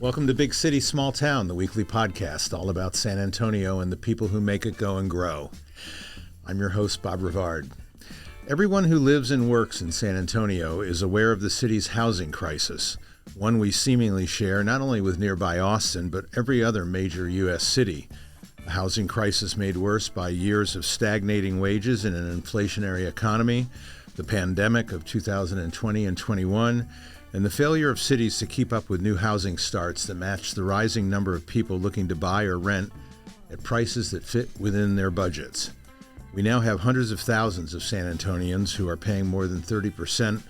Welcome to Big City, Small Town, the weekly podcast all about San Antonio and the people who make it go and grow. I'm your host, Bob Rivard. Everyone who lives and works in San Antonio is aware of the city's housing crisis, one we seemingly share not only with nearby Austin, but every other major U.S. city. A housing crisis made worse by years of stagnating wages in an inflationary economy, the pandemic of 2020 and 21, and the failure of cities to keep up with new housing starts that match the rising number of people looking to buy or rent at prices that fit within their budgets. We now have hundreds of thousands of San Antonians who are paying more than 30%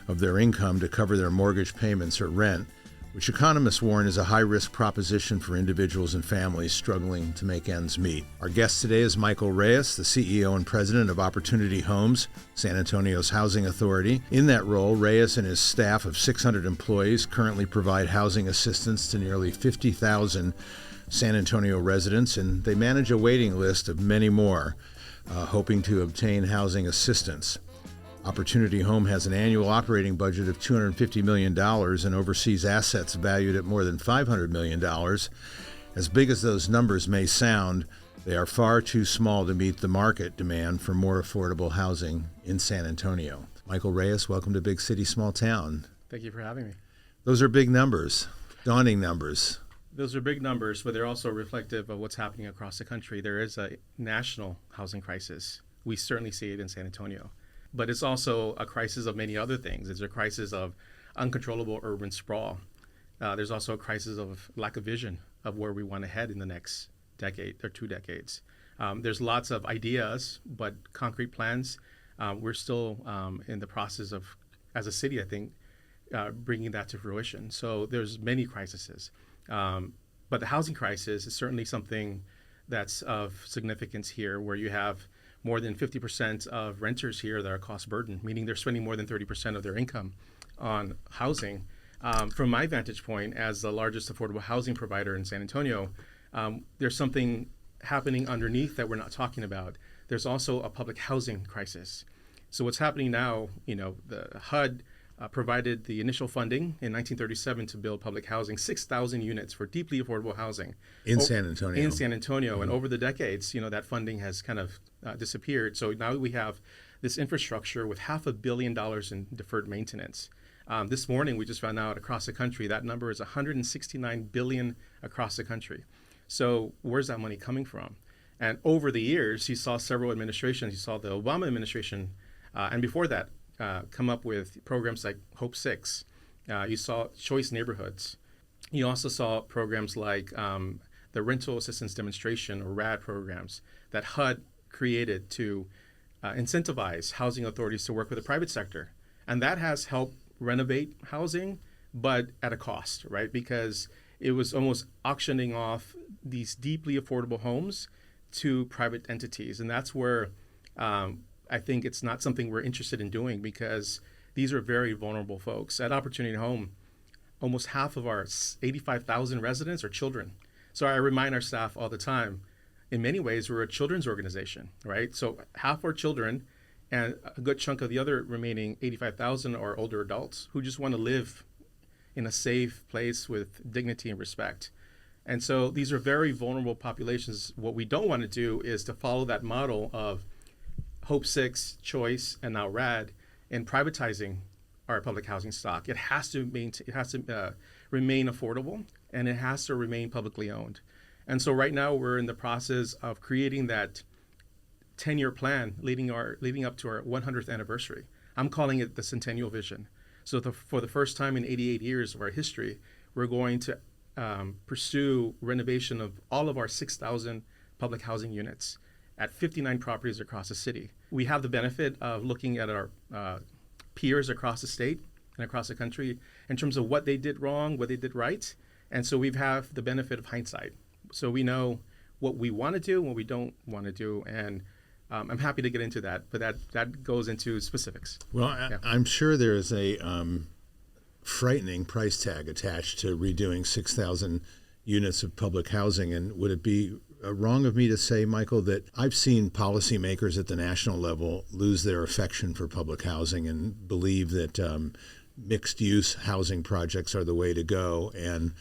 of their income to cover their mortgage payments or rent, which economists warn is a high-risk proposition for individuals and families struggling to make ends meet. Our guest today is Michael Reyes, the CEO and president of Opportunity Homes, San Antonio's housing authority. In that role, Reyes and his staff of 600 employees currently provide housing assistance to nearly 50,000 San Antonio residents, and they manage a waiting list of many more, hoping to obtain housing assistance. Opportunity Home has an annual operating budget of $250 million and oversees assets valued at more than $500 million. As big as those numbers may sound, they are far too small to meet the market demand for more affordable housing in San Antonio. Michael Reyes, welcome to Big City, Small Town. Thank you for having me. Those are big numbers, daunting numbers. Those are big numbers, but they're also reflective of what's happening across the country. There is a national housing crisis. We certainly see it in San Antonio. But it's also a crisis of many other things. It's a crisis of uncontrollable urban sprawl. There's also a crisis of lack of vision of where we want to head in the next decade or 2 decades. There's lots of ideas, but concrete plans, we're still in the process of, as a city, I think, bringing that to fruition. So there's many crises. But the housing crisis is certainly something that's of significance here, where you have more than 50% of renters here that are cost burden, meaning they're spending more than 30% of their income on housing. From my vantage point as the largest affordable housing provider in San Antonio, there's something happening underneath that we're not talking about. There's also a public housing crisis. So what's happening now, the HUD provided the initial funding in 1937 to build public housing, 6,000 units for deeply affordable housing. In San Antonio. In San Antonio. Mm-hmm. And over the decades, that funding has kind of disappeared. So now we have this infrastructure with $500 million in deferred maintenance. This morning, we just found out across the country, that number is $169 billion across the country. So where's that money coming from? And over the years, you saw several administrations. You saw the Obama administration, and before that, come up with programs like Hope 6. You saw Choice Neighborhoods. You also saw programs like the Rental Assistance Demonstration, or RAD programs, that HUD created to incentivize housing authorities to work with the private sector. And that has helped renovate housing, but at a cost, right? Because it was almost auctioning off these deeply affordable homes to private entities. And that's where I think it's not something we're interested in doing, because these are very vulnerable folks. At Opportunity Home, almost half of our 85,000 residents are children. So I remind our staff all the time, in many ways, we're a children's organization, right? So half are children, and a good chunk of the other remaining 85,000 are older adults who just want to live in a safe place with dignity and respect. And so these are very vulnerable populations. What we don't want to do is to follow that model of Hope 6, Choice, and now RAD in privatizing our public housing stock. It has to remain affordable, and it has to remain publicly owned. And so right now we're in the process of creating that 10-year plan leading up to our 100th anniversary. I'm calling it the Centennial Vision. So for the first time in 88 years of our history, we're going to pursue renovation of all of our 6,000 public housing units at 59 properties across the city. We have the benefit of looking at our peers across the state and across the country in terms of what they did wrong, what they did right. And so we have the benefit of hindsight. So we know what we want to do and what we don't want to do. And I'm happy to get into that, but that goes into specifics. Well, yeah. I'm sure there is a frightening price tag attached to redoing 6,000 units of public housing. And would it be wrong of me to say, Michael, that I've seen policymakers at the national level lose their affection for public housing and believe that mixed-use housing projects are the way to go, and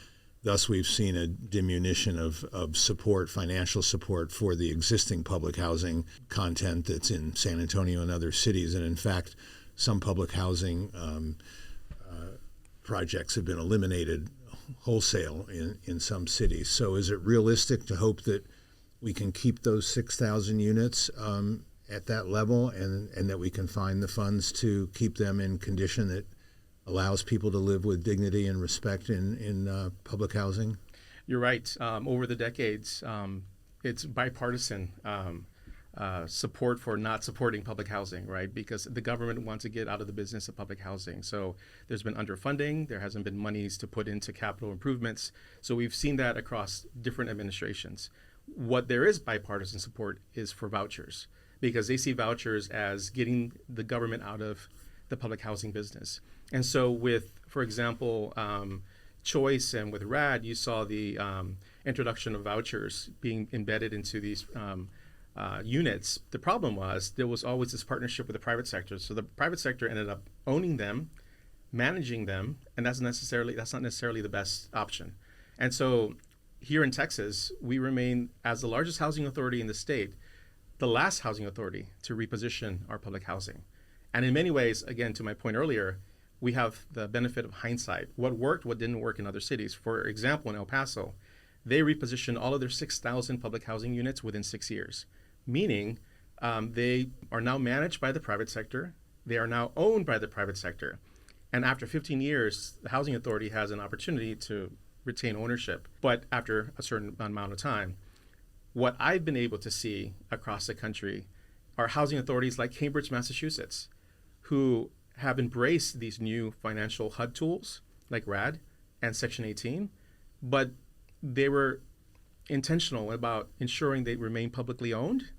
Thus, we've seen a diminution of support, financial support for the existing public housing content that's in San Antonio and other cities. And in fact, some public housing projects have been eliminated wholesale in some cities. So is it realistic to hope that we can keep those 6,000 units at that level and that we can find the funds to keep them in condition that allows people to live with dignity and respect in public housing? You're right. Over the decades, it's bipartisan support for not supporting public housing, right? Because the government wants to get out of the business of public housing. So there's been underfunding. There hasn't been monies to put into capital improvements. So we've seen that across different administrations. What there is bipartisan support is for vouchers, because they see vouchers as getting the government out of the public housing business. And so with, for example, Choice and with RAD, you saw the introduction of vouchers being embedded into these units. The problem was there was always this partnership with the private sector. So the private sector ended up owning them, managing them, and that's not necessarily the best option. And so here in Texas, we remain, as the largest housing authority in the state, the last housing authority to reposition our public housing. And in many ways, again, to my point earlier, we have the benefit of hindsight. What worked, what didn't work in other cities. For example, in El Paso, they repositioned all of their 6,000 public housing units within 6 years, meaning they are now managed by the private sector. They are now owned by the private sector. And after 15 years, the housing authority has an opportunity to retain ownership, but after a certain amount of time. What I've been able to see across the country are housing authorities like Cambridge, Massachusetts, who have embraced these new financial HUD tools like RAD and Section 18, but they were intentional about ensuring they remain publicly owned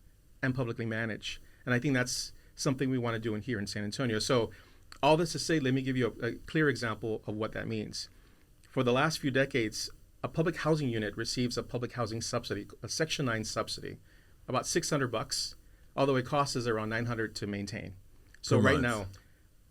and publicly managed. And I think that's something we want to do here in San Antonio. So all this to say, let me give you a clear example of what that means. For the last few decades, a public housing unit receives a public housing subsidy, a Section 9 subsidy, about $600, although it costs us around $900 to maintain. So right now,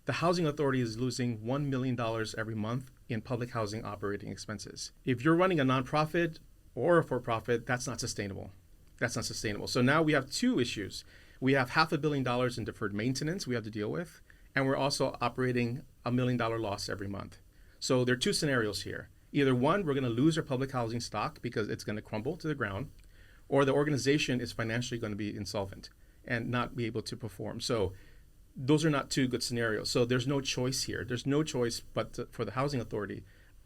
the housing authority is losing $1 million every month in public housing operating expenses. If you're running a nonprofit or a for-profit, that's not sustainable. That's not sustainable. So now we have two issues. We have $500 million in deferred maintenance we have to deal with, and we're also operating $1 million loss every month. So there are two scenarios here. Either one, we're going to lose our public housing stock because it's going to crumble to the ground, or the organization is financially going to be insolvent and not be able to perform. So those are not two good scenarios. So there's no choice here. There's no choice but for the housing authority,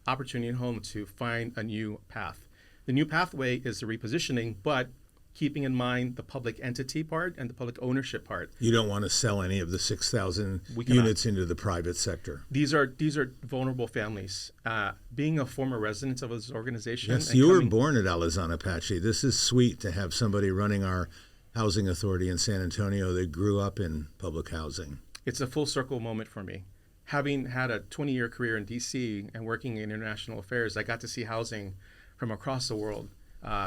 Opportunity and Home, to find a new path. The new pathway is the repositioning, but keeping in mind the public entity part and the public ownership part. You don't want to sell any of the 6,000 units into the private sector. These are vulnerable families. Being a former resident of this organization. Yes, you were born at Alazan Apache. This is sweet to have somebody running our housing authority in San Antonio that grew up in public housing. It's a full circle moment for me. Having had a 20-year career in D.C. and working in international affairs, I got to see housing from across the world.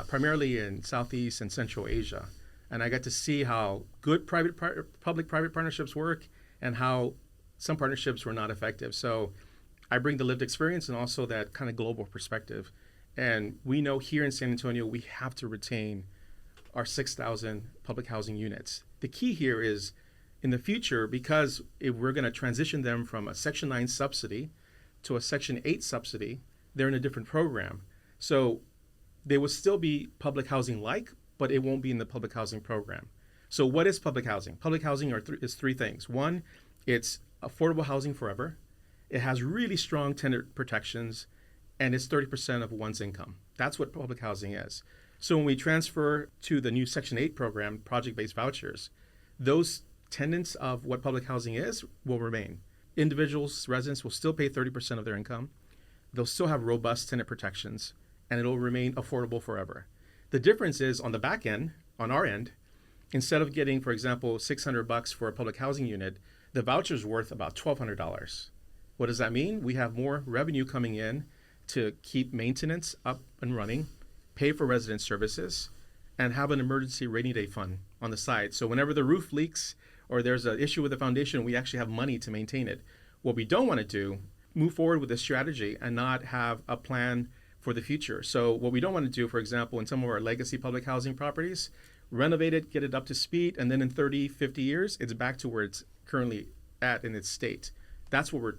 Primarily in Southeast and Central Asia. And I got to see how good public-private partnerships work and how some partnerships were not effective. So I bring the lived experience and also that kind of global perspective. And we know here in San Antonio, we have to retain our 6,000 public housing units. The key here is in the future, because if we're going to transition them from a Section 9 subsidy to a Section 8 subsidy, they're in a different program. So they will still be public housing like, but it won't be in the public housing program. So what is public housing? Public housing is three things. One, it's affordable housing forever. It has really strong tenant protections, and it's 30% of one's income. That's what public housing is. So when we transfer to the new Section 8 program, project-based vouchers, those tenets of what public housing is will remain. Individuals, residents will still pay 30% of their income. They'll still have robust tenant protections, and it'll remain affordable forever. The difference is on the back end, on our end, instead of getting, for example, $600 for a public housing unit, the voucher's worth about $1,200. What does that mean? We have more revenue coming in to keep maintenance up and running, pay for resident services, and have an emergency rainy day fund on the side. So whenever the roof leaks or there's an issue with the foundation, we actually have money to maintain it. What we don't want to do, move forward with this strategy and not have a plan for the future. So what we don't want to do, for example, in some of our legacy public housing properties, renovate it, get it up to speed, and then in 30, 50 years, it's back to where it's currently at in its state. That's what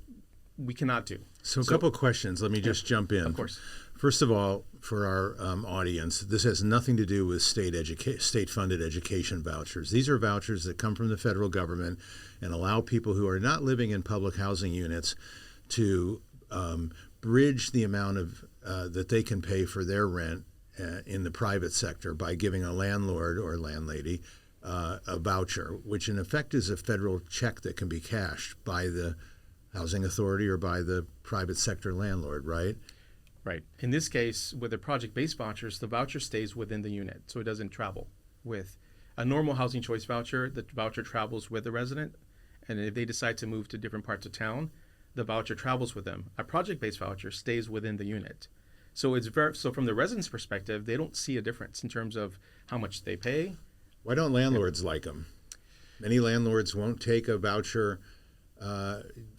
we cannot do. So a couple of questions. Let me just jump in. Of course. First of all, for our audience, this has nothing to do with state-funded education vouchers. These are vouchers that come from the federal government and allow people who are not living in public housing units to bridge the amount of that they can pay for their rent in the private sector by giving a landlord or landlady a voucher, which in effect is a federal check that can be cashed by the housing authority or by the private sector landlord, right? Right. In this case, with the project-based vouchers, the voucher stays within the unit, so it doesn't travel. With a normal housing choice voucher, the voucher travels with the resident, and if they decide to move to different parts of town, the voucher travels with them. A project-based voucher stays within the unit. So so from the resident's perspective, they don't see a difference in terms of how much they pay. Why don't landlords like them? Many landlords won't take a voucher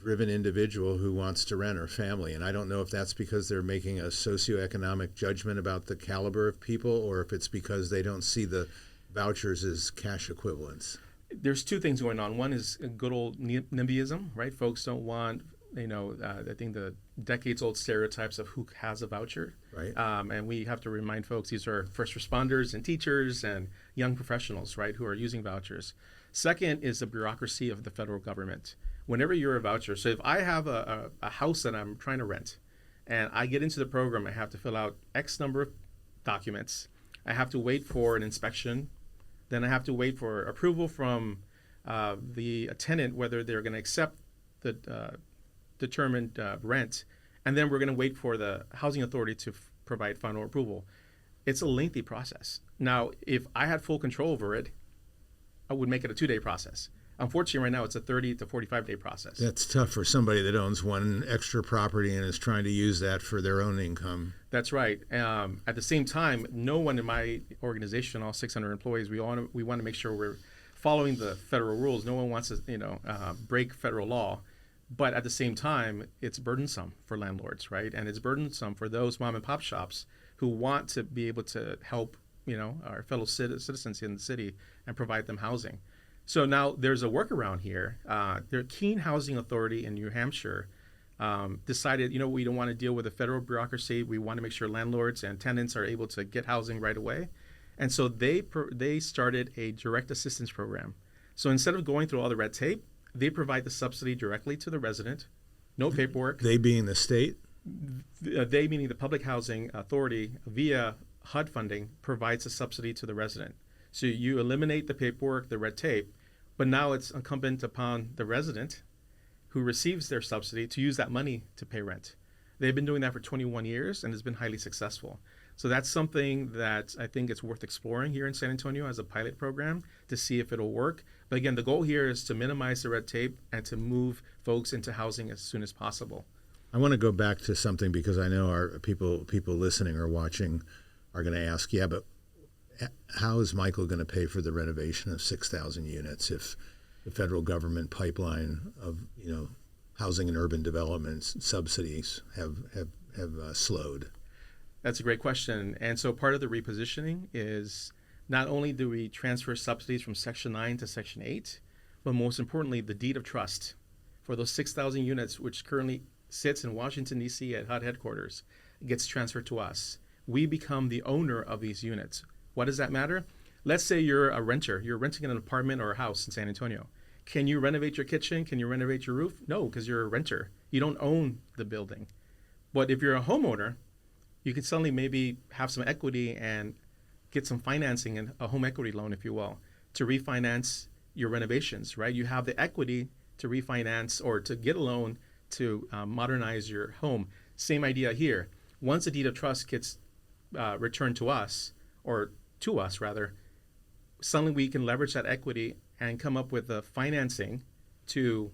driven individual who wants to rent or family. And I don't know if that's because they're making a socioeconomic judgment about the caliber of people or if it's because they don't see the vouchers as cash equivalents. There's two things going on. One is good old NIMBYism, right? Folks don't want, I think the decades-old stereotypes of who has a voucher. Right. And we have to remind folks these are first responders and teachers and young professionals, right, who are using vouchers. Second is the bureaucracy of the federal government. Whenever you're a voucher, so if I have a house that I'm trying to rent and I get into the program, I have to fill out X number of documents. I have to wait for an inspection. Then I have to wait for approval from the tenant, whether they're going to accept the determined rent. And then we're going to wait for the housing authority to provide final approval. It's a lengthy process. Now, if I had full control over it, I would make it a 2-day process. Unfortunately, right now, it's a 30 to 45-day process. That's tough for somebody that owns one extra property and is trying to use that for their own income. That's right. At the same time, no one in my organization, all 600 employees, we want to make sure we're following the federal rules. No one wants to, break federal law. But at the same time, it's burdensome for landlords, right? And it's burdensome for those mom and pop shops who want to be able to help, our fellow citizens in the city and provide them housing. So now there's a workaround here. The Keene Housing Authority in New Hampshire decided, we don't want to deal with the federal bureaucracy. We want to make sure landlords and tenants are able to get housing right away. And so they started a direct assistance program. So instead of going through all the red tape, they provide the subsidy directly to the resident, no paperwork. They being the state? They meaning the Public Housing Authority via HUD funding provides a subsidy to the resident. So you eliminate the paperwork, the red tape, but now it's incumbent upon the resident who receives their subsidy to use that money to pay rent. They've been doing that for 21 years and it's been highly successful. So that's something that I think it's worth exploring here in San Antonio as a pilot program to see if it'll work. But again, the goal here is to minimize the red tape and to move folks into housing as soon as possible. I want to go back to something because I know our people listening or watching are going to ask, but how is Michael going to pay for the renovation of 6,000 units if the federal government pipeline of housing and urban development subsidies have slowed? That's a great question. And so part of the repositioning is not only do we transfer subsidies from Section 9 to Section 8, but most importantly, the deed of trust for those 6,000 units, which currently sits in Washington, D.C. at HUD headquarters, gets transferred to us. We become the owner of these units. What does that matter? Let's say you're a renter. You're renting an apartment or a house in San Antonio. Can you renovate your kitchen? Can you renovate your roof? No, because you're a renter. You don't own the building. But if you're a homeowner, you can suddenly maybe have some equity and get some financing and a home equity loan, if you will, to refinance your renovations, right? You have the equity to refinance or to get a loan to modernize your home. Same idea here. Once the deed of trust gets returned to us, or to us rather, suddenly we can leverage that equity and come up with the financing to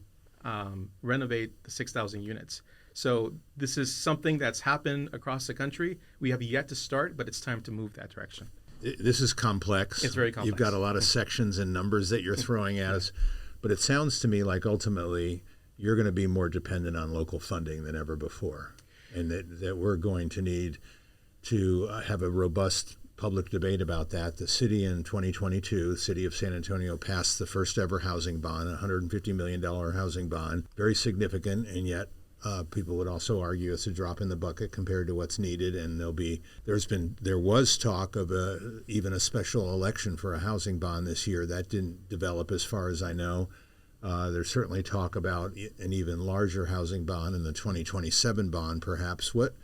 renovate the 6,000 units. So this is something that's happened across the country. We have yet to start, but it's time to move that direction. This is complex. It's very complex. You've got a lot of sections and numbers that you're throwing at us, but it sounds to me like ultimately you're going to be more dependent on local funding than ever before, and that we're going to need to have a robust public debate about that. The city in 2022, the city of San Antonio passed the first ever housing bond, a $150 million housing bond, very significant, and yet people would also argue it's a drop in the bucket compared to what's needed. And there was talk of even a special election for a housing bond this year. That didn't develop as far as I know. There's certainly talk about an even larger housing bond in the 2027 bond, perhaps. What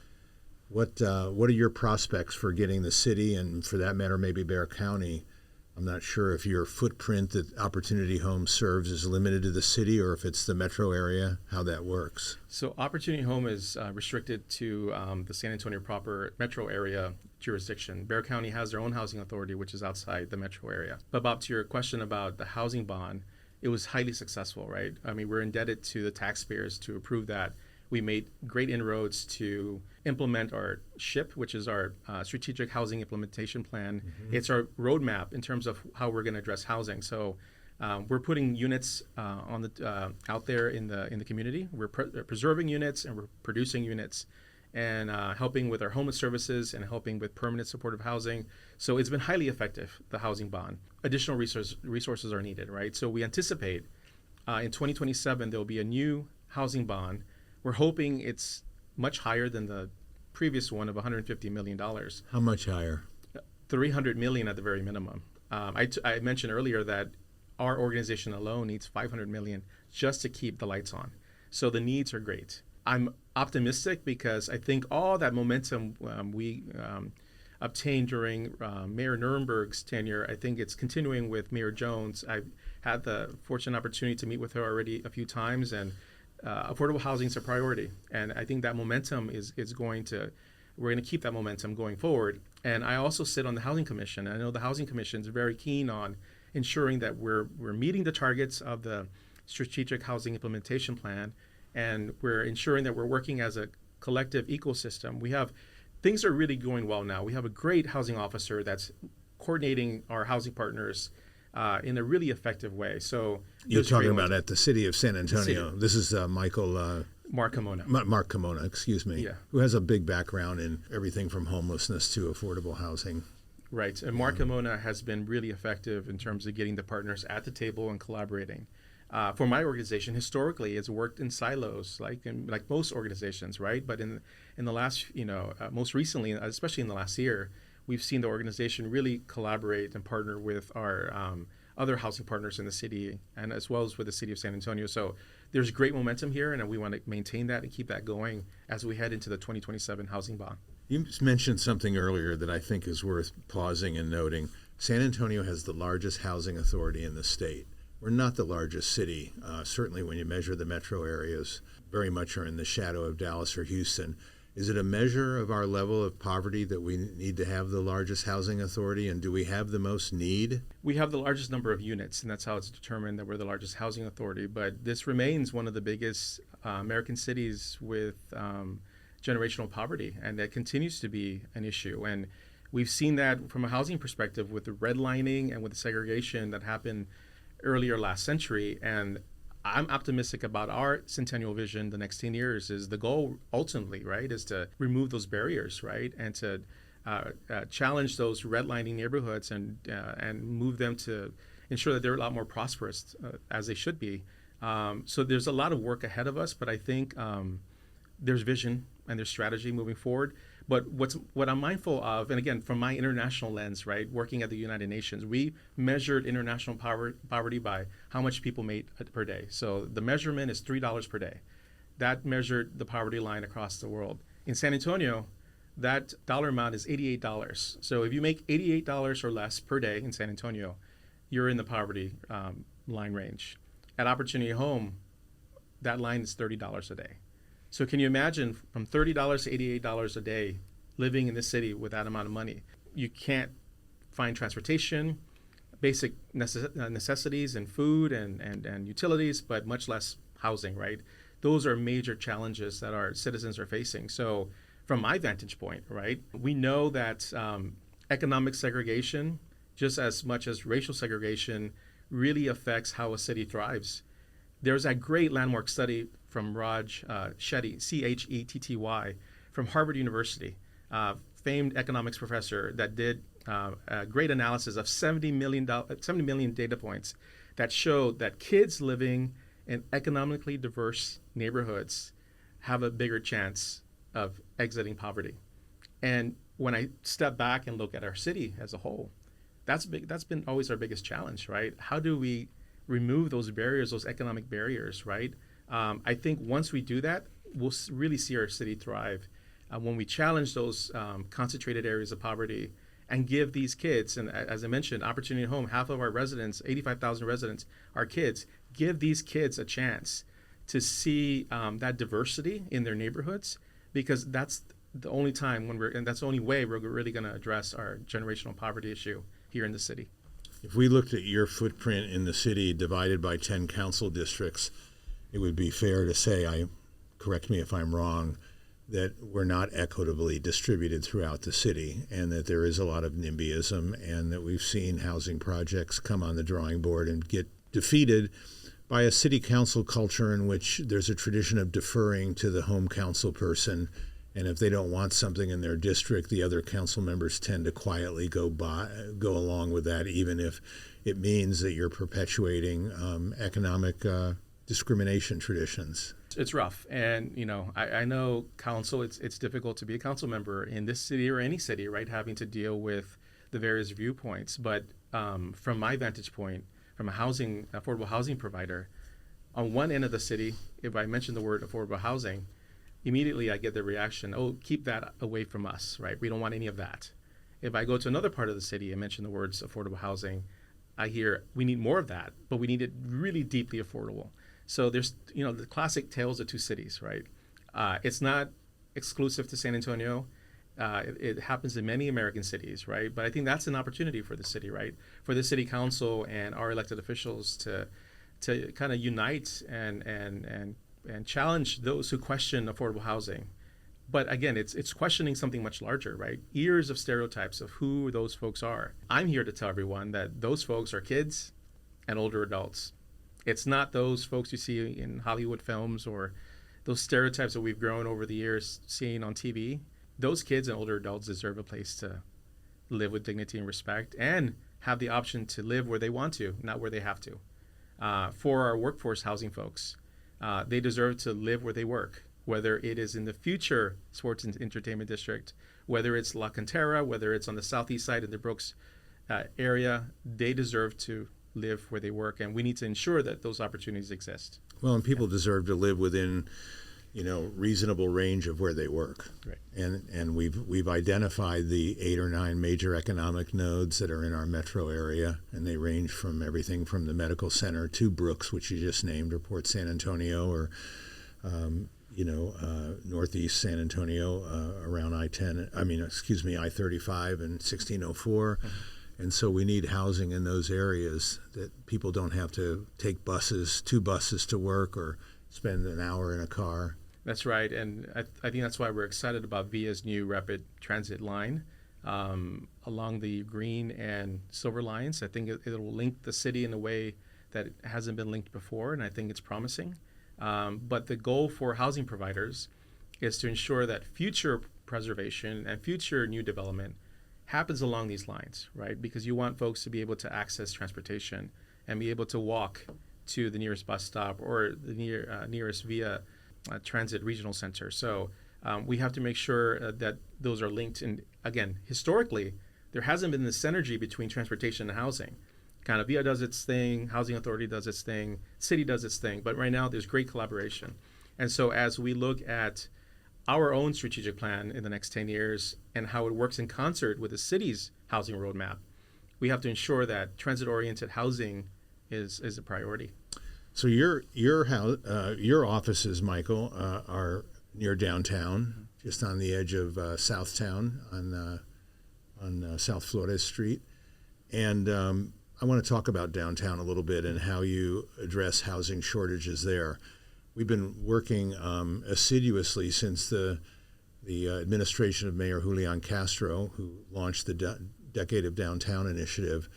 are your prospects for getting the city, and for that matter, maybe Bexar County? I'm not sure if your footprint that Opportunity Home serves is limited to the city or if it's the metro area, how that works. So Opportunity Home is restricted to the San Antonio proper metro area jurisdiction. Bexar County has their own housing authority, which is outside the metro area. But Bob, to your question about the housing bond, it was highly successful, right? I mean, we're indebted to the taxpayers to approve that. We made great inroads to implement our SHIP, which is our Strategic Housing Implementation Plan. Mm-hmm. It's our roadmap in terms of how we're going to address housing. So we're putting units out there in the community. We're preserving units and we're producing units, and helping with our homeless services and helping with permanent supportive housing. So it's been highly effective, the housing bond. Additional resources are needed, right? So we anticipate in 2027 there will be a new housing bond. We're hoping it's much higher than the previous one of $150 million. How much higher? $300 million at the very minimum. I mentioned earlier that our organization alone needs $500 million just to keep the lights on. So the needs are great. I'm optimistic because I think all that momentum we obtained during Mayor Nirenberg's tenure, I think it's continuing with Mayor Jones. I've had the fortunate opportunity to meet with her already a few times, and affordable housing is a priority, and I think that momentum we're going to keep that momentum going forward. And I also sit on the Housing Commission. I know the Housing Commission is very keen on ensuring that we're meeting the targets of the Strategic Housing Implementation Plan, and we're ensuring that we're working as a collective ecosystem. Things are really going well now. We have a great housing officer that's coordinating our housing partners in a really effective way. So you're talking about at the city of San Antonio. This is Michael Mark Kimona. Mark Kimona, excuse me, yeah, who has a big background in everything from homelessness to affordable housing. Right, and Mark Kimona has been really effective in terms of getting the partners at the table and collaborating. For my organization, historically, it's worked in silos, like most organizations, right? But in the last, most recently, especially in the last year, we've seen the organization really collaborate and partner with our other housing partners in the city, and as well as with the city of San Antonio. So there's great momentum here, and we want to maintain that and keep that going as we head into the 2027 housing bond. You mentioned something earlier that I think is worth pausing and noting. San Antonio has the largest housing authority in the state. We're not the largest city. Certainly when you measure the metro areas, very much are in the shadow of Dallas or Houston. Is it a measure of our level of poverty that we need to have the largest housing authority, and do we have the most need? We have the largest number of units, and that's how it's determined that we're the largest housing authority. But this remains one of the biggest American cities with generational poverty, and that continues to be an issue. And we've seen that from a housing perspective with the redlining and with the segregation that happened earlier last century. And I'm optimistic about our Centennial Vision the next 10 years. Is the goal ultimately, right, is to remove those barriers, right, and to challenge those redlining neighborhoods and move them to ensure that they're a lot more prosperous as they should be. So there's a lot of work ahead of us, but I think there's vision and there's strategy moving forward. But what I'm mindful of, and again, from my international lens, right, working at the United Nations, we measured international poverty by how much people made per day. So the measurement is $3 per day. That measured the poverty line across the world. In San Antonio, that dollar amount is $88. So if you make $88 or less per day in San Antonio, you're in the poverty line range. At Opportunity Home, that line is $30 a day. So can you imagine from $30 to $88 a day living in this city with that amount of money? You can't find transportation, basic necessities and food and utilities, but much less housing, right? Those are major challenges that our citizens are facing. So from my vantage point, right, we know that economic segregation, just as much as racial segregation, really affects how a city thrives. There's that great landmark study from Raj Chetty, Chetty, from Harvard University. famed economics professor that did a great analysis of 70 million data points that showed that kids living in economically diverse neighborhoods have a bigger chance of exiting poverty. And when I step back and look at our city as a whole, that's been always our biggest challenge, right? How do we remove those barriers, those economic barriers, right? I think once we do that, we'll really see our city thrive. When we challenge those concentrated areas of poverty and give these kids, and as I mentioned, Opportunity Home, half of our residents, 85,000 residents, are kids. Give these kids a chance to see that diversity in their neighborhoods, because that's the only time and that's the only way we're really going to address our generational poverty issue here in the city. If we looked at your footprint in the city divided by 10 council districts, it would be fair to say, correct me if I'm wrong, that we're not equitably distributed throughout the city, and that there is a lot of NIMBYism, and that we've seen housing projects come on the drawing board and get defeated by a city council culture in which there's a tradition of deferring to the home council person. And if they don't want something in their district, the other council members tend to quietly go along with that, even if it means that you're perpetuating economic discrimination traditions. It's rough. And, I know council, it's difficult to be a council member in this city or any city, right, having to deal with the various viewpoints. But from my vantage point, from a affordable housing provider, on one end of the city, if I mention the word affordable housing, immediately I get the reaction, oh, keep that away from us, right? We don't want any of that. If I go to another part of the city and mention the words affordable housing, I hear we need more of that, but we need it really deeply affordable. So there's, the classic tales of two cities, right? It's not exclusive to San Antonio. It happens in many American cities, right? But I think that's an opportunity for the city, right? For the city council and our elected officials to kind of unite and challenge those who question affordable housing. But again, it's questioning something much larger, right? Years of stereotypes of who those folks are. I'm here to tell everyone that those folks are kids and older adults. It's not those folks you see in Hollywood films or those stereotypes that we've grown over the years seeing on TV. Those kids and older adults deserve a place to live with dignity and respect and have the option to live where they want to, not where they have to. For our workforce housing folks, they deserve to live where they work, whether it is in the future sports and entertainment district, whether it's La Cantera, whether it's on the southeast side of the Brooks area. They deserve to live where they work, and we need to ensure that those opportunities exist. Well, and people deserve to live within, reasonable range of where they work. Right. And we've identified the 8 or 9 major economic nodes that are in our metro area, and they range from everything from the medical center to Brooks, which you just named, or Port San Antonio, or northeast San Antonio around I-35 and 1604. Mm-hmm. And so we need housing in those areas that people don't have to take 2 buses to work or spend an hour in a car. That's right. And I think that's why we're excited about VIA's new rapid transit line along the green and silver lines. I think it'll link the city in a way that it hasn't been linked before, and I think it's promising. But the goal for housing providers is to ensure that future preservation and future new development happens along these lines, right? Because you want folks to be able to access transportation and be able to walk to the nearest bus stop or the nearest VIA transit regional center. So we have to make sure that those are linked. And again, historically, there hasn't been the synergy between transportation and housing. Kind of VIA does its thing, Housing Authority does its thing, city does its thing. But right now, there's great collaboration. And so as we look at our own strategic plan in the next 10 years and how it works in concert with the city's housing roadmap, we have to ensure that transit-oriented housing is a priority. So your offices, Michael, are near downtown, just on the edge of Southtown on South Flores Street. And I want to talk about downtown a little bit and how you address housing shortages there. We've been working assiduously since the administration of Mayor Julian Castro, who launched the Decade of Downtown initiative,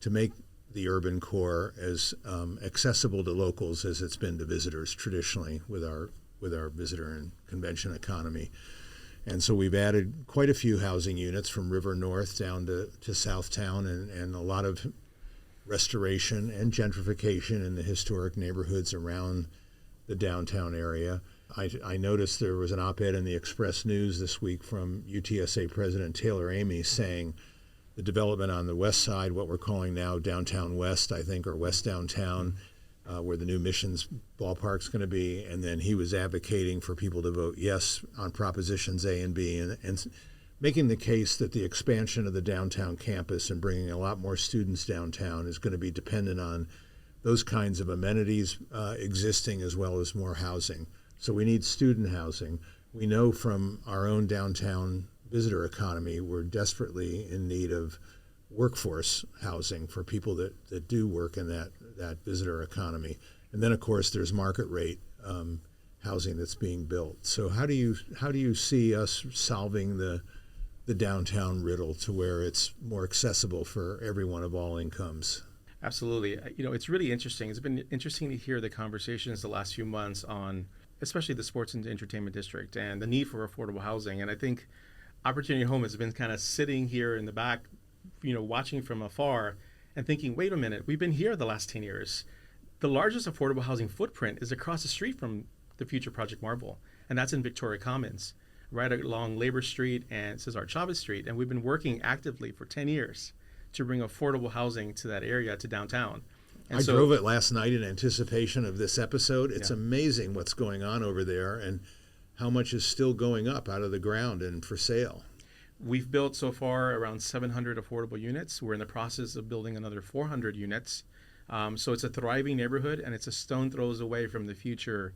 to make the urban core as accessible to locals as it's been to visitors traditionally with our visitor and convention economy. And so we've added quite a few housing units from River North down to Southtown, and a lot of restoration and gentrification in the historic neighborhoods around the downtown area. I noticed there was an op-ed in the Express News this week from UTSA President Taylor Amy saying the development on the west side, what we're calling now Downtown West, I think, or West Downtown, where the new Missions ballpark's going to be, and then he was advocating for people to vote yes on propositions A and B, and making the case that the expansion of the downtown campus and bringing a lot more students downtown is going to be dependent on those kinds of amenities existing as well as more housing. So we need student housing. We know from our own downtown visitor economy, we're desperately in need of workforce housing for people that do work in that visitor economy. And then, of course, there's market rate housing that's being built. So how do you see us solving the downtown riddle to where it's more accessible for everyone of all incomes? Absolutely. It's really interesting. It's been interesting to hear the conversations the last few months on especially the sports and entertainment district and the need for affordable housing. And I think Opportunity Home has been kind of sitting here in the back, watching from afar and thinking, wait a minute, we've been here the last 10 years. The largest affordable housing footprint is across the street from the future Project Marble, and that's in Victoria Commons, right along Labor Street and Cesar Chavez Street. And we've been working actively for 10 years to bring affordable housing to that area, to downtown. And I drove it last night in anticipation of this episode. It's amazing what's going on over there and how much is still going up out of the ground and for sale. We've built so far around 700 affordable units. We're in the process of building another 400 units. So it's a thriving neighborhood, and it's a stone throws away from the future,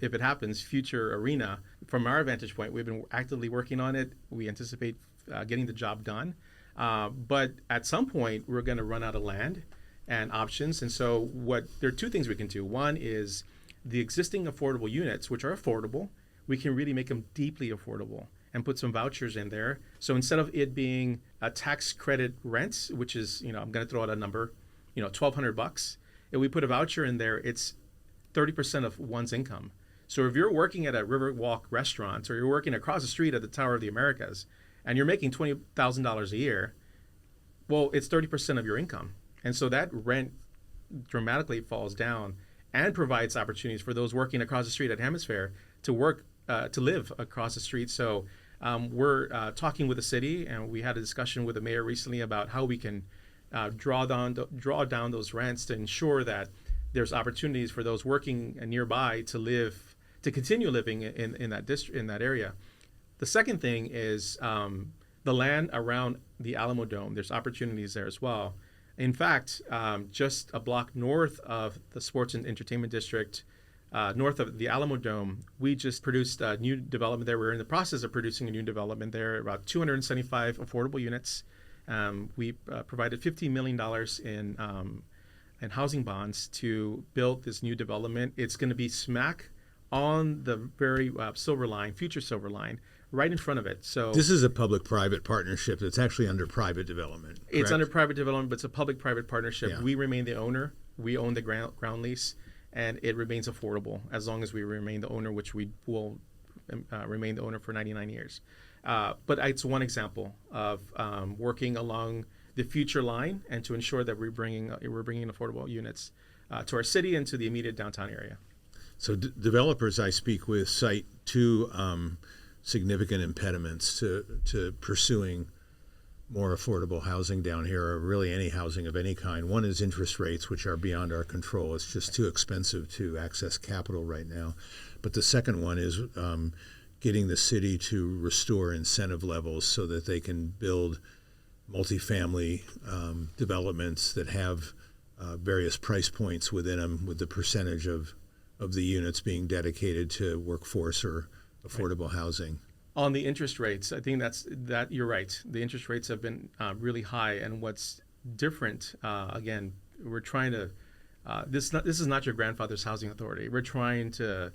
if it happens, future arena. From our vantage point, we've been actively working on it. We anticipate getting the job done. But at some point, we're going to run out of land and options. And so there are two things we can do. One is the existing affordable units, which are affordable, we can really make them deeply affordable and put some vouchers in there. So instead of it being a tax credit rent, which is, I'm going to throw out a number, $1,200, if we put a voucher in there, it's 30% of one's income. So if you're working at a Riverwalk restaurant or you're working across the street at the Tower of the Americas and you're making $20,000 a year, well, it's 30% of your income. And so that rent dramatically falls down and provides opportunities for those working across the street at Hemisphere to work, to live across the street. So we're talking with the city, and we had a discussion with the mayor recently about how we can draw down those rents to ensure that there's opportunities for those working nearby to continue living in that district, in that area. The second thing is the land around the Alamo Dome. There's opportunities there as well. In fact, just a block north of the Sports and Entertainment District, north of the Alamo Dome, we just produced a new development there. We're in the process of producing a new development there, about 275 affordable units. We provided $15 million in housing bonds to build this new development. It's going to be smack on the very future Silver Line, right in front of it. So this is a public-private partnership that's actually under private development, correct? It's under private development, but it's a public-private partnership. Yeah. We remain the owner. We own the ground lease, and it remains affordable as long as we remain the owner, which we will remain the owner for 99 years. But it's one example of working along the future line and to ensure that we're bringing affordable units to our city and to the immediate downtown area. So developers I speak with cite two significant impediments to pursuing more affordable housing down here, or really any housing of any kind. One is interest rates, which are beyond our control. It's just too expensive to access capital right now. But the second one is getting the city to restore incentive levels so that they can build multifamily developments that have various price points within them, with the percentage of the units being dedicated to workforce or affordable housing. On the interest rates, I think that you're right. The interest rates have been really high, and what's different, again, we're trying to. This is not your grandfather's housing authority. We're trying to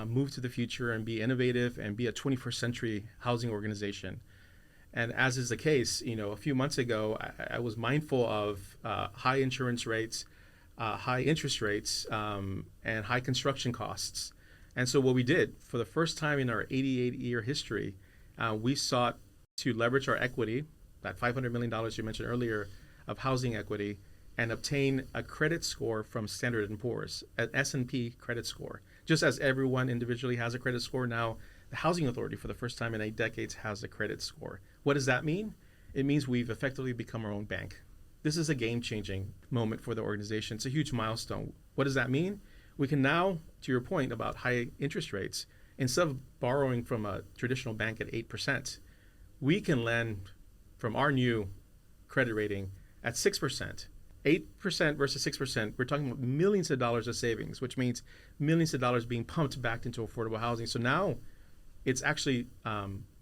move to the future and be innovative and be a 21st century housing organization. And as is the case, a few months ago, I was mindful of high insurance rates, high interest rates, and high construction costs. And so what we did, for the first time in our 88-year history, we sought to leverage our equity, that $500 million you mentioned earlier of housing equity, and obtain a credit score from Standard & Poor's, an S&P credit score. Just as everyone individually has a credit score, now the Housing Authority, for the first time in 8 decades, has a credit score. What does that mean? It means we've effectively become our own bank. This is a game-changing moment for the organization. It's a huge milestone. What does that mean? We can now, to your point about high interest rates, instead of borrowing from a traditional bank at 8%, we can lend from our new credit rating at 6%. 8% versus 6%, we're talking about millions of dollars of savings, which means millions of dollars being pumped back into affordable housing. So now it's actually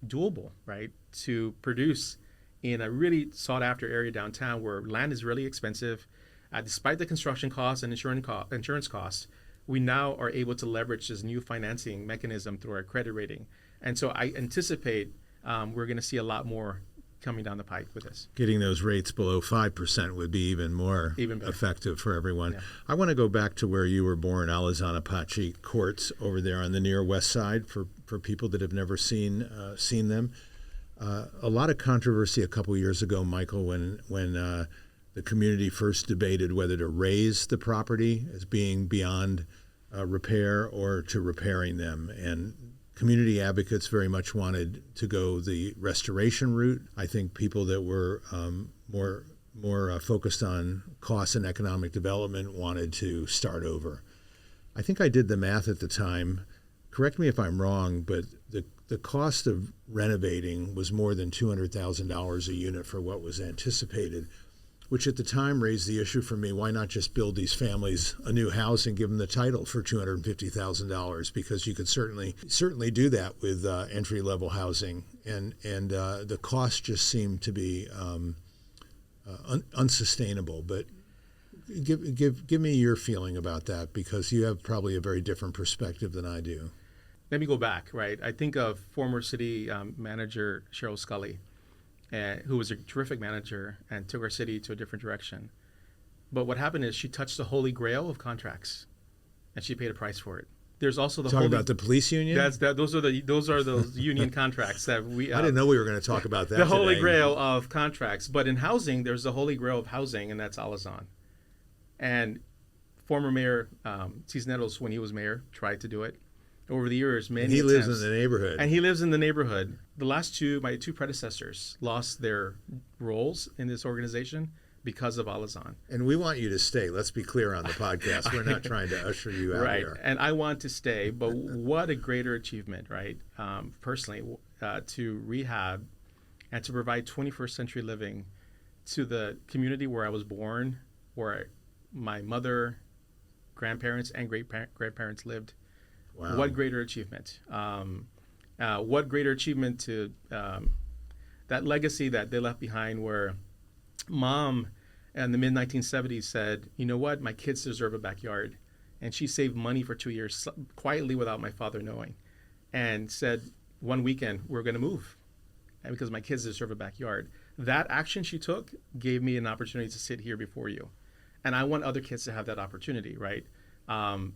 doable, right, to produce in a really sought-after area downtown where land is really expensive. Despite the construction costs and insurance costs, we now are able to leverage this new financing mechanism through our credit rating. And so I anticipate we're going to see a lot more coming down the pike with this. Getting those rates below 5% would be even more effective for everyone. Yeah. I want to go back to where you were born, Alazan Apache Courts over there on the near west side for people that have never seen them. A lot of controversy a couple years ago, Michael, when the community first debated whether to raise the property as being beyond repair or to repairing them. And community advocates very much wanted to go the restoration route. I think people that were more focused on cost and economic development wanted to start over. I think I did the math at the time. Correct me if I'm wrong, but the cost of renovating was more than $200,000 a unit for what was anticipated, which at the time raised the issue for me, why not just build these families a new house and give them the title for $250,000? Because you could certainly do that with entry-level housing, and the cost just seemed to be unsustainable. But give me your feeling about that, because you have probably a very different perspective than I do. Let me go back, right? I think of former city manager Cheryl Scully, who was a terrific manager and took our city to a different direction. But what happened is she touched the holy grail of contracts, and she paid a price for it. There's also talking about the police union. Those are those union contracts that we. I didn't know we were going to talk about that. The holy grail of contracts, but in housing, there's the holy grail of housing, and that's Alazan. And former mayor Cisneros, when he was mayor, tried to do it. Over the years, many attempts. He lives in the neighborhood. And he lives in the neighborhood. The last my two predecessors lost their roles in this organization because of Alazan. And we want you to stay. Let's be clear on the podcast. We're not trying to usher you out here. Right. And I want to stay, but what a greater achievement, right? Personally, to rehab and to provide 21st century living to the community where I was born, where my mother, grandparents, and great-grandparents lived. Wow. What greater achievement? What greater achievement to that legacy that they left behind, where mom in the mid-1970s said, you know what, my kids deserve a backyard. And she saved money for 2 years quietly without my father knowing, and said, one weekend, we're going to move, and because my kids deserve a backyard. That action she took gave me an opportunity to sit here before you. And I want other kids to have that opportunity, right?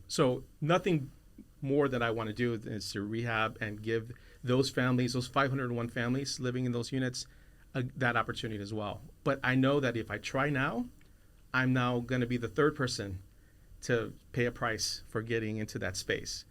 So nothing more that I want to do is to rehab and give those families, those 501 families living in those units, that opportunity as well. But I know that if I try now, I'm now going to be the third person to pay a price for getting into that space.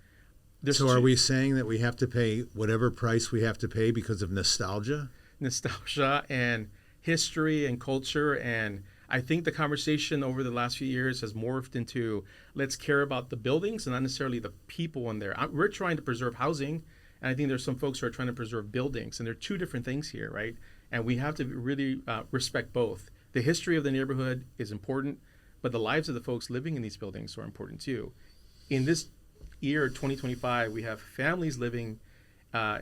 So are we saying that we have to pay whatever price we have to pay because of nostalgia? Nostalgia and history and culture, and I think the conversation over the last few years has morphed into, let's care about the buildings and not necessarily the people in there. We're trying to preserve housing, and I think there's some folks who are trying to preserve buildings, and there are two different things here, right? And we have to really respect both. The history of the neighborhood is important, but the lives of the folks living in these buildings are important too. In this year, 2025, we have families living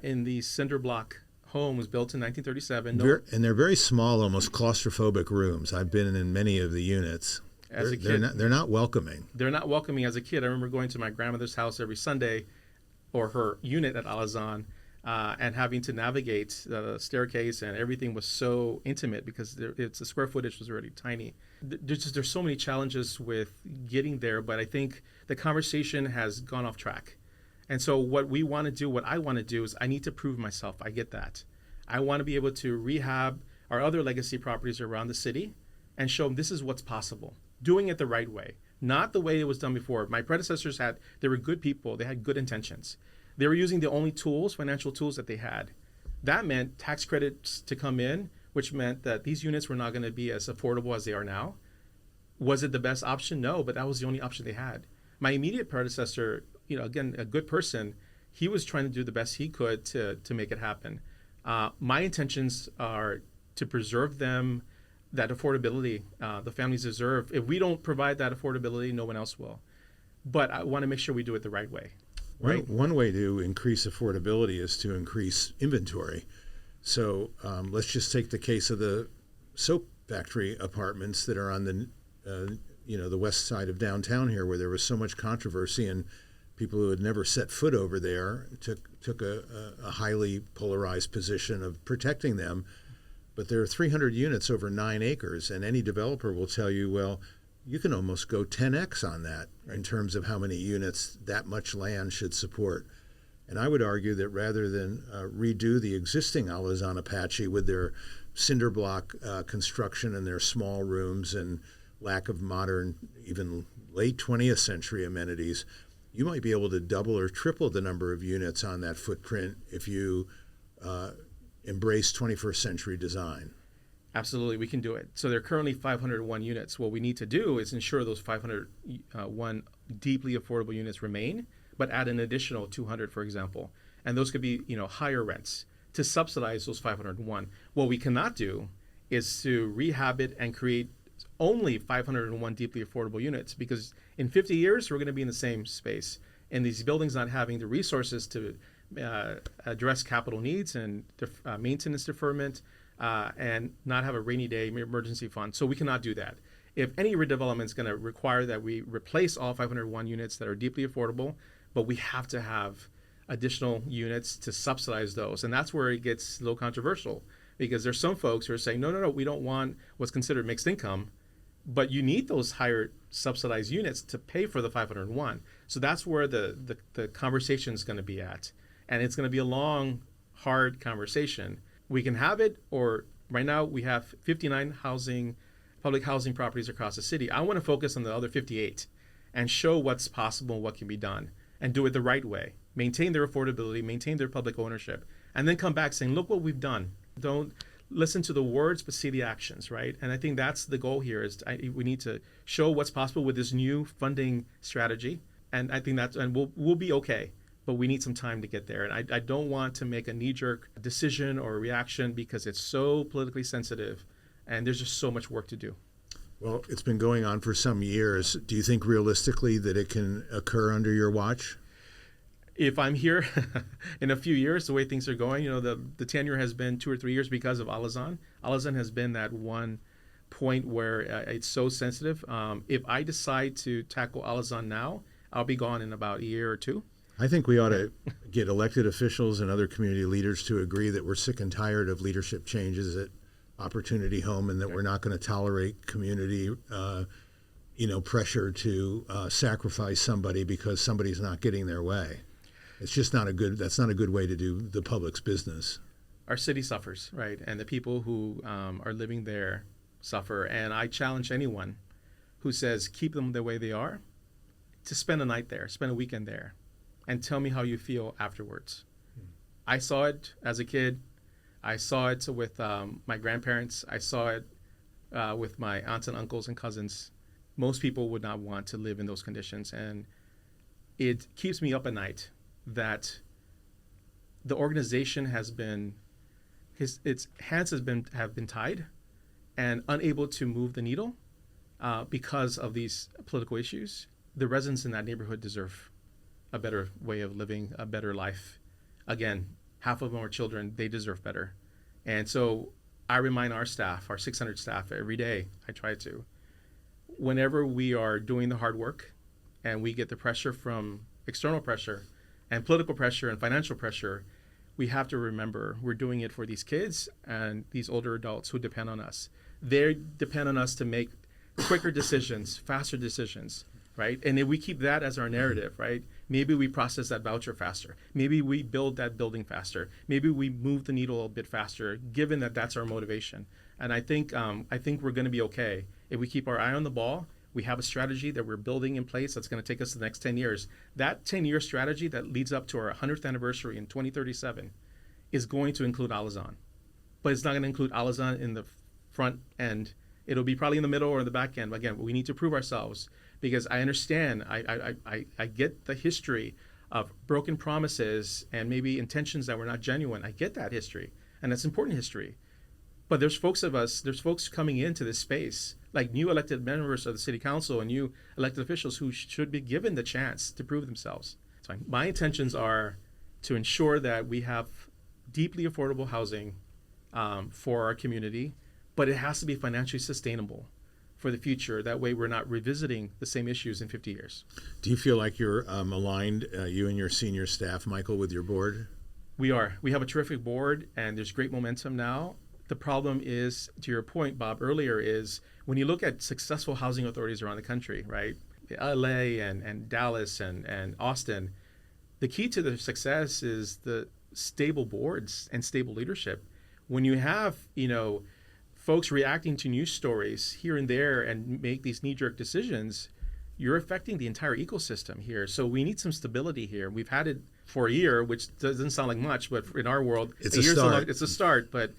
in these cinder block homes built in 1937. And they're very small, almost claustrophobic rooms. I've been in many of the units. As a kid, they're not welcoming. They're not welcoming as a kid. I remember going to my grandmother's house every Sunday, or her unit at Alazan, and having to navigate the staircase, and everything was so intimate because the square footage was already tiny. There's so many challenges with getting there, but I think the conversation has gone off track. And so what we want to do, what I want to do is I need to prove myself. I get that. I want to be able to rehab our other legacy properties around the city and show them this is what's possible. Doing it the right way, not the way it was done before. My predecessors they were good people. They had good intentions. They were using the only tools, financial tools that they had. That meant tax credits to come in, which meant that these units were not going to be as affordable as they are now. Was it the best option? No, but that was the only option they had. My immediate predecessor, again, a good person, he was trying to do the best he could to make it happen. My intentions are to preserve them, that affordability the families deserve. If we don't provide that affordability, no one else will. But I want to make sure we do it the right way. Right? One way to increase affordability is to increase inventory. So let's just take the case of the soap factory apartments that are on the west side of downtown here, where there was so much controversy and people who had never set foot over there took a highly polarized position of protecting them. But there are 300 units over 9 acres, and any developer will tell you, well, you can almost go 10x on that in terms of how many units that much land should support. And I would argue that rather than redo the existing Alas on Apache with their cinder block construction and their small rooms and lack of modern, even late 20th century amenities, you might be able to double or triple the number of units on that footprint if you embrace 21st century design. Absolutely, we can do it. So there are currently 501 units. What we need to do is ensure those 501 deeply affordable units remain, but add an additional 200, for example. And those could be, higher rents to subsidize those 501. What we cannot do is to rehab it and create only 501 deeply affordable units, because in 50 years, we're going to be in the same space. And these buildings not having the resources to address capital needs and maintenance deferment, and not have a rainy day emergency fund. So we cannot do that. If any redevelopment is going to require that we replace all 501 units that are deeply affordable, but we have to have additional units to subsidize those. And that's where it gets a little controversial, because there's some folks who are saying, no, we don't want what's considered mixed income, but you need those higher subsidized units to pay for the 501. So that's where the conversation is going to be at. And it's going to be a long, hard conversation. We can have it, or right now we have 59 public housing properties across the city. I want to focus on the other 58 and show what's possible, what can be done, and do it the right way. Maintain their affordability, maintain their public ownership, and then come back saying, look what we've done. Don't listen to the words, but see the actions, right? And I think that's the goal here is we need to show what's possible with this new funding strategy. And I think we'll be okay. But we need some time to get there. And I don't want to make a knee-jerk decision or a reaction because it's so politically sensitive and there's just so much work to do. Well, it's been going on for some years. Do you think realistically that it can occur under your watch? If I'm here in a few years, the way things are going, the tenure has been 2 or 3 years because of Alazan. Alazan has been that one point where it's so sensitive. If I decide to tackle Alazan now, I'll be gone in about a year or two. I think we ought to get elected officials and other community leaders to agree that we're sick and tired of leadership changes at Opportunity Home, and that we're not going to tolerate community, pressure to sacrifice somebody because somebody's not getting their way. It's just that's not a good way to do the public's business. Our city suffers, right? And the people who are living there suffer. And I challenge anyone who says keep them the way they are to spend a night there, spend a weekend there, and tell me how you feel afterwards. I saw it as a kid. I saw it with my grandparents. I saw it with my aunts and uncles and cousins. Most people would not want to live in those conditions. And it keeps me up at night that the organization its hands have been tied and unable to move the needle because of these political issues. The residents in that neighborhood deserve a better way of living, a better life. Again, half of them are children. They deserve better. And so I remind our staff, our 600 staff, every day, I try to, whenever we are doing the hard work and we get the pressure from external pressure and political pressure and financial pressure, we have to remember we're doing it for these kids and these older adults who depend on us. They depend on us to make quicker decisions, faster decisions, right? And if we keep that as our narrative, right? Maybe we process that voucher faster. Maybe we build that building faster. Maybe we move the needle a bit faster, given that that's our motivation. And I think we're going to be okay if we keep our eye on the ball. We have a strategy that we're building in place that's going to take us to the next 10 years. That 10-year strategy that leads up to our 100th anniversary in 2037 is going to include Alazan. But it's not going to include Alazan in the front end. It'll be probably in the middle or in the back end. But again, we need to prove ourselves, because I understand, I get the history of broken promises and maybe intentions that were not genuine. I get that history, and that's important history. But there's folks coming into this space, like new elected members of the city council and new elected officials who should be given the chance to prove themselves. So my intentions are to ensure that we have deeply affordable housing for our community, but it has to be financially sustainable for the future. That way we're not revisiting the same issues in 50 years. Do you feel like you're aligned, you and your senior staff, Michael, with your board? We are. We have a terrific board, and there's great momentum now. The problem is, to your point, Bob, earlier, is when you look at successful housing authorities around the country, right? LA and Dallas and Austin, the key to their success is the stable boards and stable leadership. When you have, folks reacting to news stories here and there and make these knee-jerk decisions, you're affecting the entire ecosystem here. So we need some stability here. We've had it for a year, which doesn't sound like much, but in our world, it's a start. It's a start. But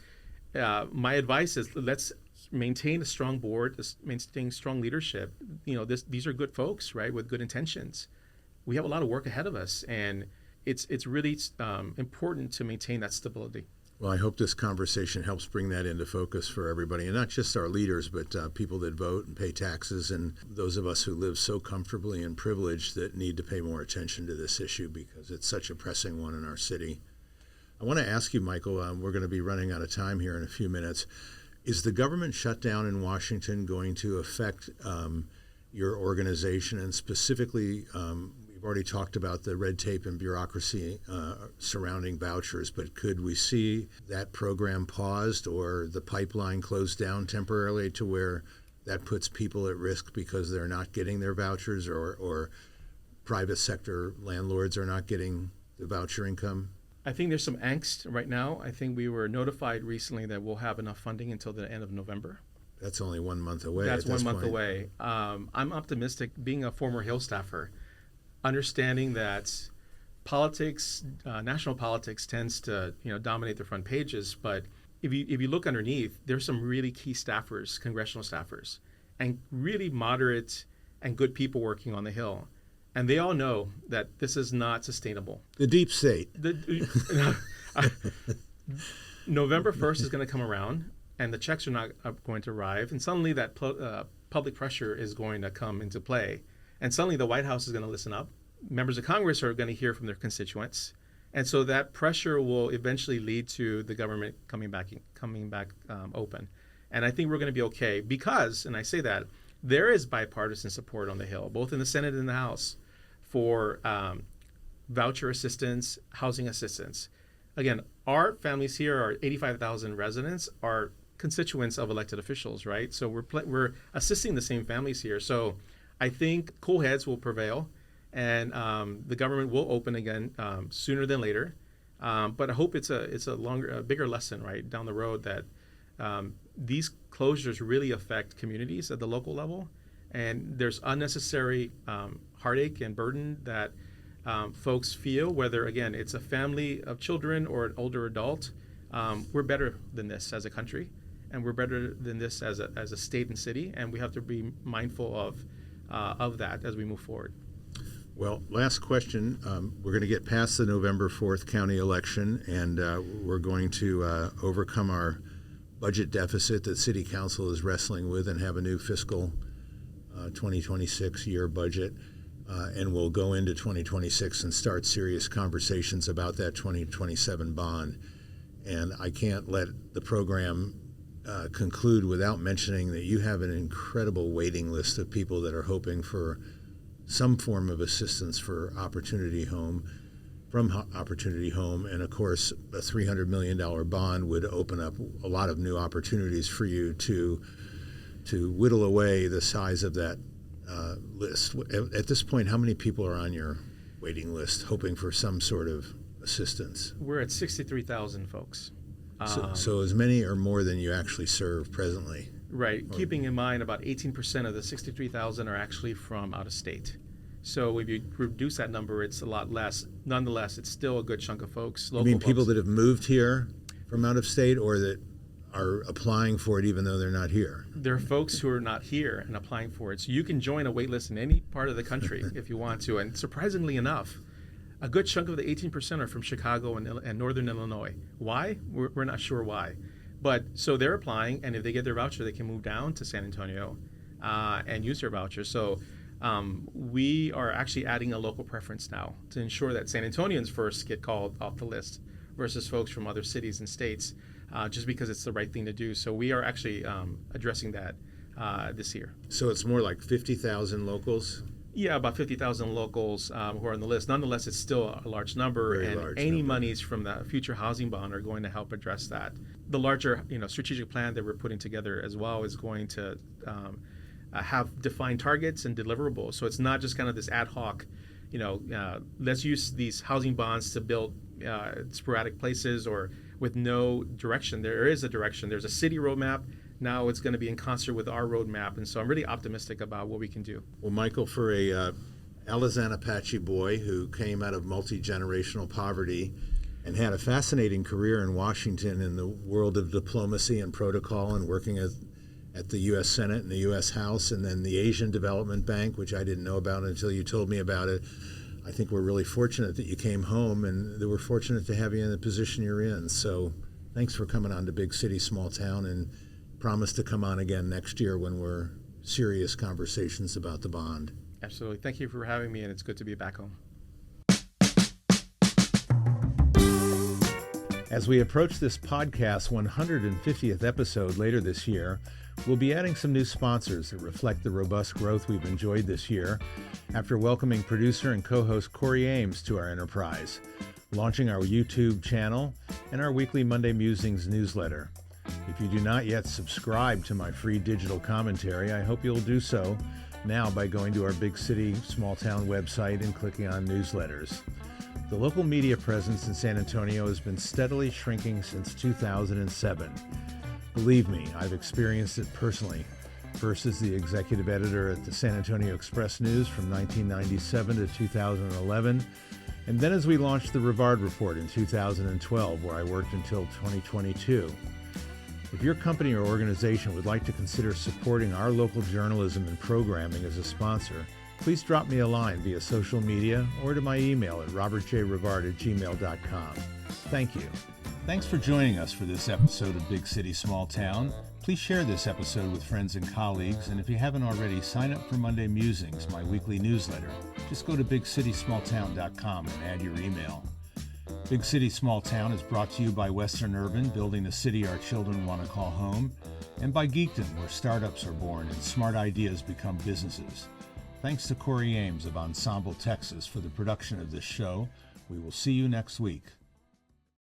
my advice is, let's maintain a strong board, maintain strong leadership. These are good folks, right, with good intentions. We have a lot of work ahead of us, and it's really important to maintain that stability. Well, I hope this conversation helps bring that into focus for everybody, and not just our leaders, but people that vote and pay taxes, and those of us who live so comfortably and privileged that need to pay more attention to this issue because it's such a pressing one in our city. I want to ask you, Michael, we're going to be running out of time here in a few minutes. Is the government shutdown in Washington going to affect your organization, and specifically, we've already talked about the red tape and bureaucracy surrounding vouchers, but could we see that program paused or the pipeline closed down temporarily to where that puts people at risk because they're not getting their vouchers, or private sector landlords are not getting the voucher income? I think there's some angst right now. I think we were notified recently that we'll have enough funding until the end of November. That's only 1 month away. That's 1 month away. I'm optimistic, being a former Hill staffer, understanding that politics, national politics, tends to dominate the front pages. But if you look underneath, there's some really key staffers, congressional staffers, and really moderate and good people working on the Hill. And they all know that this is not sustainable. The deep state. November 1st is going to come around, and the checks are not going to arrive. And suddenly that public pressure is going to come into play. And suddenly the White House is going to listen up. Members of Congress are going to hear from their constituents. And so that pressure will eventually lead to the government coming back open. And I think we're going to be okay because, and I say that, there is bipartisan support on the Hill, both in the Senate and the House, for voucher assistance, housing assistance. Again, our families here are 85,000 residents, are constituents of elected officials, right? So we're assisting the same families here. So I think cool heads will prevail, and the government will open again sooner than later. But I hope it's a bigger lesson, right, down the road, that these closures really affect communities at the local level, and there's unnecessary heartache and burden that folks feel, whether, again, it's a family of children or an older adult. We're better than this as a country, and we're better than this as a state and city, and we have to be mindful of that as we move forward. Well, last question. We're going to get past the November 4th county election, and we're going to overcome our budget deficit that City Council is wrestling with and have a new fiscal 2026 year budget. And we'll go into 2026 and start serious conversations about that 2027 bond. And I can't let the program conclude without mentioning that you have an incredible waiting list of people that are hoping for some form of assistance from Opportunity Home. And of course, a $300 million bond would open up a lot of new opportunities for you to whittle away the size of that list. At this point, how many people are on your waiting list, hoping for some sort of assistance? We're at 63,000 folks. So as many or more than you actually serve presently? Right. Keeping in mind about 18% of the 63,000 are actually from out of state. So if you reduce that number, it's a lot less. Nonetheless, it's still a good chunk of folks. You mean people that have moved here from out of state, or that are applying for it even though they're not here? There are folks who are not here and applying for it. So you can join a wait list in any part of the country if you want to. And surprisingly enough, a good chunk of the 18% are from Chicago and Northern Illinois. Why? We're not sure why. But so they're applying, and if they get their voucher, they can move down to San Antonio and use their voucher. So we are actually adding a local preference now to ensure that San Antonians first get called off the list versus folks from other cities and states, just because it's the right thing to do. So we are actually addressing that this year. So it's more like 50,000 locals? Yeah, about 50,000 locals who are on the list. Nonetheless, it's still a large number, Very and large any number. monies from the future housing bond are going to help address that. The larger, strategic plan that we're putting together as well is going to have defined targets and deliverables. So it's not just kind of this ad hoc, let's use these housing bonds to build sporadic places or with no direction. There is a direction. There's a city roadmap. Now it's going to be in concert with our roadmap, and so I'm really optimistic about what we can do. Well, Michael, for a Alizan Apache boy who came out of multi-generational poverty and had a fascinating career in Washington in the world of diplomacy and protocol and working at the U.S. Senate and the U.S. House, and then the Asian Development Bank, which I didn't know about until you told me about it. I think we're really fortunate that you came home, and that we're fortunate to have you in the position you're in. So thanks for coming on to Big City, Small Town, and promise to come on again next year when we're serious conversations about the bond. Absolutely. Thank you for having me, and it's good to be back home. As we approach this podcast's 150th episode later this year, we'll be adding some new sponsors that reflect the robust growth we've enjoyed this year after welcoming producer and co-host Corey Ames to our enterprise, launching our YouTube channel, and our weekly Monday Musings newsletter. If you do not yet subscribe to my free digital commentary, I hope you'll do so now by going to our Big City, Small Town website and clicking on newsletters. The local media presence in San Antonio has been steadily shrinking since 2007. Believe me, I've experienced it personally. First as the executive editor at the San Antonio Express News from 1997 to 2011, and then as we launched the Rivard Report in 2012, where I worked until 2022. If your company or organization would like to consider supporting our local journalism and programming as a sponsor, please drop me a line via social media or to my email at robertjrivard@gmail.com. Thank you. Thanks for joining us for this episode of Big City, Small Town. Please share this episode with friends and colleagues, and if you haven't already, sign up for Monday Musings, my weekly newsletter. Just go to bigcitysmalltown.com and add your email. Big City, Small Town is brought to you by Western Urban, building the city our children want to call home, and by Geekdom, where startups are born and smart ideas become businesses. Thanks to Corey Ames of Ensemble Texas for the production of this show. We will see you next week.